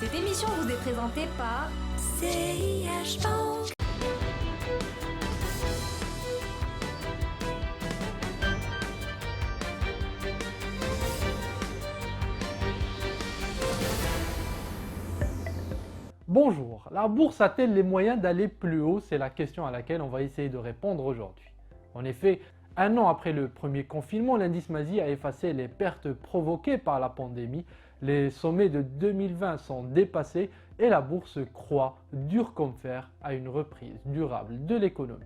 Cette émission vous est présentée par CIH Bank. Bonjour, la bourse a-t-elle les moyens d'aller plus haut? C'est la question à laquelle on va essayer de répondre aujourd'hui. En effet, un an après le premier confinement, l'indice MASI a effacé les pertes provoquées par la pandémie. Les sommets de 2020 sont dépassés et la bourse croît dur comme fer à une reprise durable de l'économie.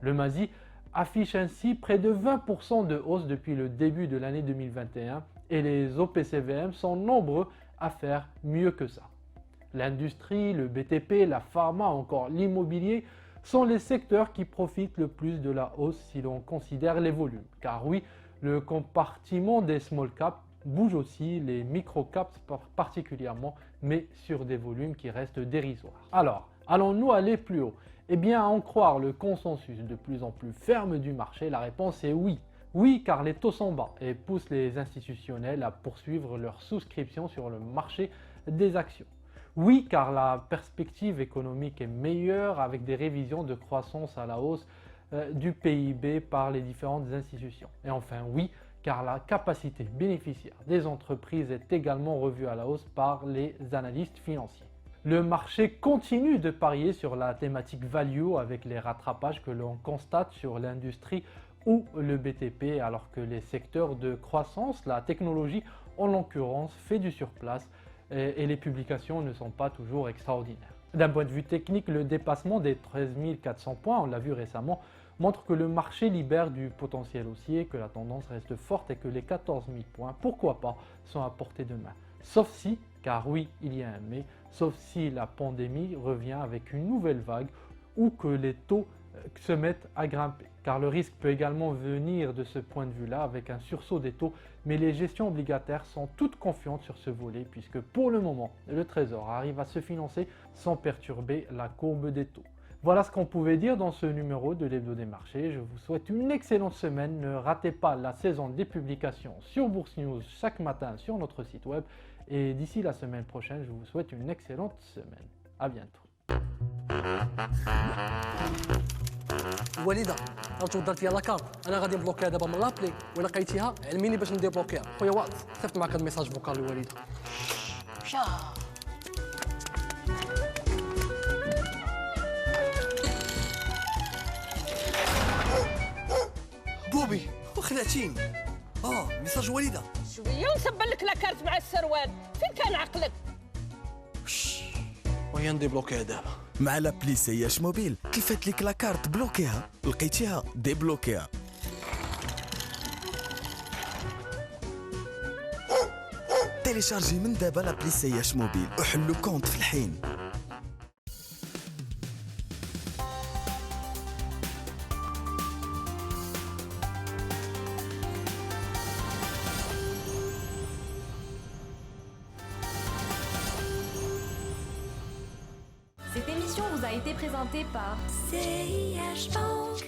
Le MASI affiche ainsi près de 20% de hausse depuis le début de l'année 2021 et les OPCVM sont nombreux à faire mieux que ça. L'industrie, le BTP, la pharma, encore l'immobilier sont les secteurs qui profitent le plus de la hausse si l'on considère les volumes. Car oui, le compartiment des small caps bouge aussi, les micro caps particulièrement, mais sur des volumes qui restent dérisoires. Alors, allons-nous aller plus haut? Eh bien, à en croire le consensus de plus en plus ferme du marché, la réponse est oui. Oui, car les taux sont bas et poussent les institutionnels à poursuivre leur souscription sur le marché des actions. Oui, car la perspective économique est meilleure avec des révisions de croissance à la hausse du PIB par les différentes institutions. Et enfin oui, car la capacité bénéficiaire des entreprises est également revue à la hausse par les analystes financiers. Le marché continue de parier sur la thématique value avec les rattrapages que l'on constate sur l'industrie ou le BTP, alors que les secteurs de croissance, la technologie en l'occurrence, fait du surplace et les publications ne sont pas toujours extraordinaires. D'un point de vue technique, le dépassement des 13 400 points, on l'a vu récemment, montre que le marché libère du potentiel haussier, que la tendance reste forte et que les 14 000 points, pourquoi pas, sont à portée de main. Sauf si, car oui, il y a un mais, sauf si la pandémie revient avec une nouvelle vague ou que les taux se mettent à grimper. Car le risque peut également venir de ce point de vue-là avec un sursaut des taux, mais les gestions obligataires sont toutes confiantes sur ce volet puisque pour le moment, le Trésor arrive à se financer sans perturber la courbe des taux. Voilà ce qu'on pouvait dire dans ce numéro de l'Hebdo des marchés. Je vous souhaite une excellente semaine. Ne ratez pas la saison des publications sur Bourse News chaque matin sur notre site web. Et d'ici la semaine prochaine, je vous souhaite une excellente semaine. À bientôt. وليده راه درت لي لاكارت انا غادي نبلوكيها دابا من لابلي ولا لقيتيها علميني باش ندير بلوكيها خويا واد صيفط معك هاد الميساج فوكال لوليده مشا بوبي وخلعتيني ميساج وليده شويه ونسبل لك لاكارت مع السروال فين كان عقلك وهي ندير بلوكيها دابا مع لابلي سياش موبيل كيفات لك لاكارت بلوكيها لقيتيها ديبلوكيها تيليشارجي من دابا لابلي سياش موبيل وحلو كونت في الحين. Cette émission vous a été présentée par CIH Bank.